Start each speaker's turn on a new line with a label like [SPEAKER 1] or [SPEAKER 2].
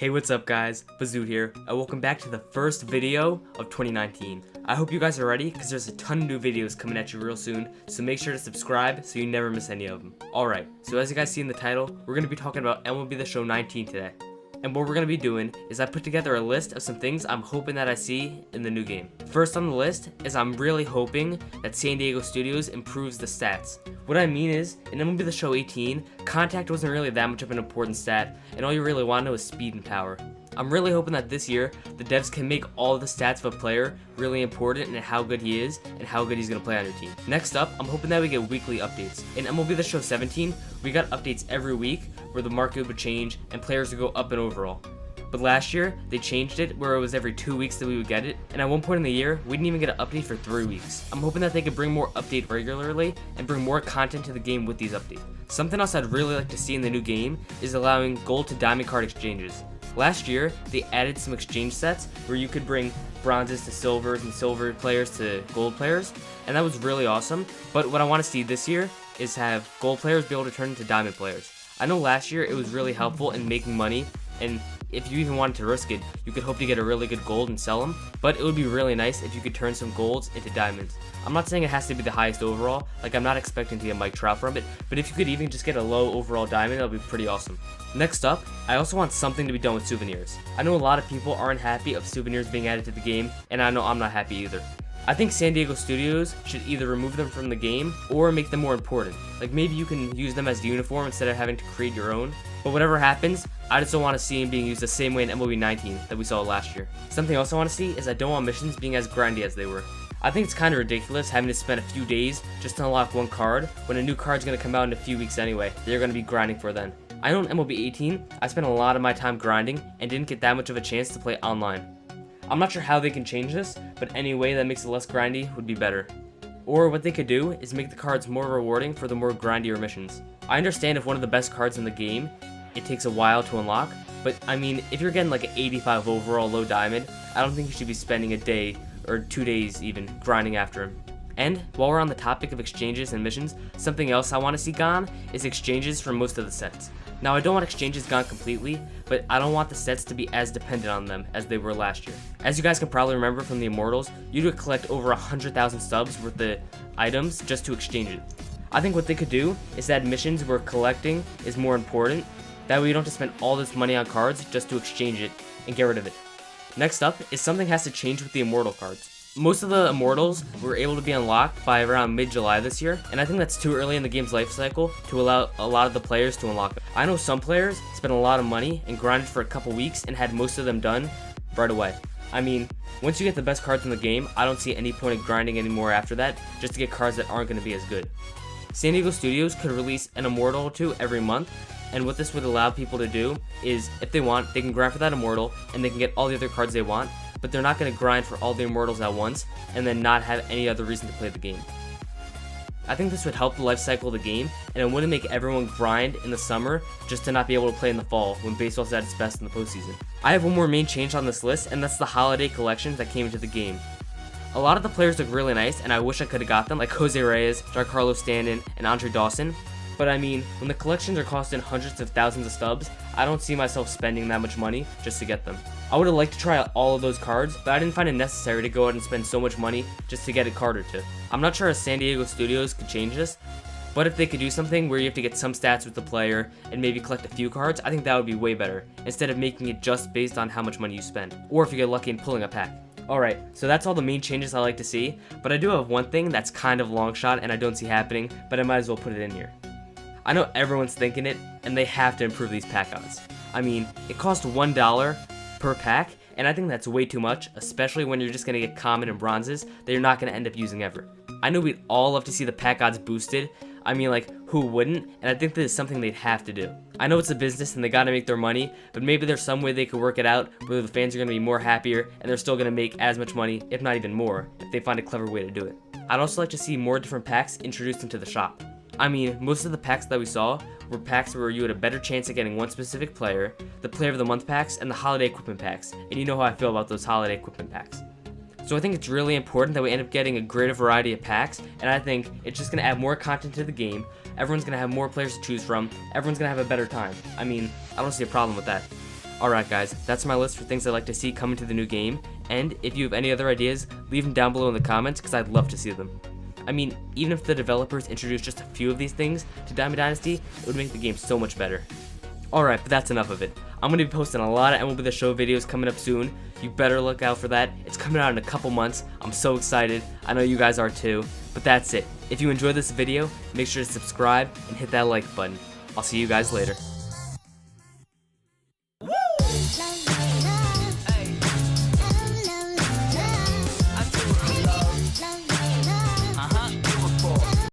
[SPEAKER 1] Hey, what's up guys, Bizute here, and welcome back to the first video of 2019. I hope you guys are ready, because there's a ton of new videos coming at you real soon, so make sure to subscribe so you never miss any of them. Alright, so as you guys see in the title, we're going to be talking about MLB The Show 19 today. And what we're going to be doing is I put together a list of some things I'm hoping that I see in the new game. First on the list is I'm really hoping that San Diego Studios improves the stats. What I mean is, in MLB The Show 18, contact wasn't really that much of an important stat, and all you really want to know is speed and power. I'm really hoping that this year, the devs can make all of the stats of a player really important in how good he is and how good he's going to play on your team. Next up, I'm hoping that we get weekly updates. In MLB The Show 17, we got updates every week where the market would change and players would go up in overall. But last year, they changed it where it was every 2 weeks that we would get it, and at one point in the year, we didn't even get an update for 3 weeks. I'm hoping that they could bring more updates regularly and bring more content to the game with these updates. Something else I'd really like to see in the new game is allowing gold to diamond card exchanges. Last year, they added some exchange sets where you could bring bronzes to silvers and silver players to gold players, and that was really awesome. But what I want to see this year is have gold players be able to turn into diamond players. I know last year it was really helpful in making money, and if you even wanted to risk it, you could hope to get a really good gold and sell them, but it would be really nice if you could turn some golds into diamonds. I'm not saying it has to be the highest overall, like I'm not expecting to get Mike Trout from it, but if you could even just get a low overall diamond, that would be pretty awesome. Next up, I also want something to be done with souvenirs. I know a lot of people aren't happy of souvenirs being added to the game, and I know I'm not happy either. I think San Diego Studios should either remove them from the game or make them more important. Like maybe you can use them as the uniform instead of having to create your own. But whatever happens, I just don't want to see them being used the same way in MLB 19 that we saw last year. Something else I want to see is I don't want missions being as grindy as they were. I think it's kind of ridiculous having to spend a few days just to unlock one card when a new card's going to come out in a few weeks anyway that you're going to be grinding for then. I know in MLB 18, I spent a lot of my time grinding and didn't get that much of a chance to play online. I'm not sure how they can change this, but any way that makes it less grindy would be better. Or what they could do is make the cards more rewarding for the more grindier missions. I understand if one of the best cards in the game, it takes a while to unlock, but I mean, if you're getting like an 85 overall low diamond, I don't think you should be spending a day or 2 days even grinding after him. And while we're on the topic of exchanges and missions, something else I want to see gone is exchanges for most of the sets. Now I don't want exchanges gone completely, but I don't want the sets to be as dependent on them as they were last year. As you guys can probably remember from the Immortals, you would collect over 100,000 subs worth of items just to exchange it. I think what they could do is add missions where collecting is more important, that way you don't have to spend all this money on cards just to exchange it and get rid of it. Next up is something has to change with the Immortal cards. Most of the Immortals were able to be unlocked by around mid-July this year, and I think that's too early in the game's life cycle to allow a lot of the players to unlock them. I know some players spent a lot of money and grinded for a couple weeks and had most of them done right away. I mean, once you get the best cards in the game, I don't see any point of grinding anymore after that, just to get cards that aren't going to be as good. San Diego Studios could release an Immortal or two every month, and what this would allow people to do is, if they want, they can grind for that Immortal, and they can get all the other cards they want, but they're not going to grind for all the Immortals at once, and then not have any other reason to play the game. I think this would help the life cycle of the game, and it wouldn't make everyone grind in the summer just to not be able to play in the fall when baseball's at its best in the postseason. I have one more main change on this list, and that's the holiday collections that came into the game. A lot of the players look really nice, and I wish I could have got them, like Jose Reyes, Giancarlo Stanton, and Andre Dawson. But I mean, when the collections are costing hundreds of thousands of stubs, I don't see myself spending that much money just to get them. I would have liked to try out all of those cards, but I didn't find it necessary to go out and spend so much money just to get a card or two. I'm not sure if San Diego Studios could change this, but if they could do something where you have to get some stats with the player and maybe collect a few cards, I think that would be way better, instead of making it just based on how much money you spend, or if you get lucky in pulling a pack. Alright, so that's all the main changes I like to see, but I do have one thing that's kind of long shot and I don't see happening, but I might as well put it in here. I know everyone's thinking it, and they have to improve these pack odds. I mean, it costs $1 per pack, and I think that's way too much, especially when you're just going to get common and bronzes that you're not going to end up using ever. I know we'd all love to see the pack odds boosted. I mean, like, who wouldn't? And I think this is something they'd have to do. I know it's a business and they gotta make their money, but maybe there's some way they could work it out where the fans are gonna be more happier and they're still gonna make as much money, if not even more, if they find a clever way to do it. I'd also like to see more different packs introduced into the shop. I mean, most of the packs that we saw were packs where you had a better chance of getting one specific player, the Player of the Month packs, and the Holiday Equipment packs, and you know how I feel about those Holiday Equipment packs. So I think it's really important that we end up getting a greater variety of packs, and I think it's just going to add more content to the game, everyone's going to have more players to choose from, everyone's going to have a better time. I mean, I don't see a problem with that. Alright guys, that's my list for things I'd like to see coming to the new game, and if you have any other ideas, leave them down below in the comments because I'd love to see them. I mean, even if the developers introduced just a few of these things to Diamond Dynasty, it would make the game so much better. Alright, but that's enough of it. I'm going to be posting a lot of MLB The Show videos coming up soon. You better look out for that. It's coming out in a couple months. I'm so excited. I know you guys are too. But that's it. If you enjoyed this video, make sure to subscribe and hit that like button. I'll see you guys later.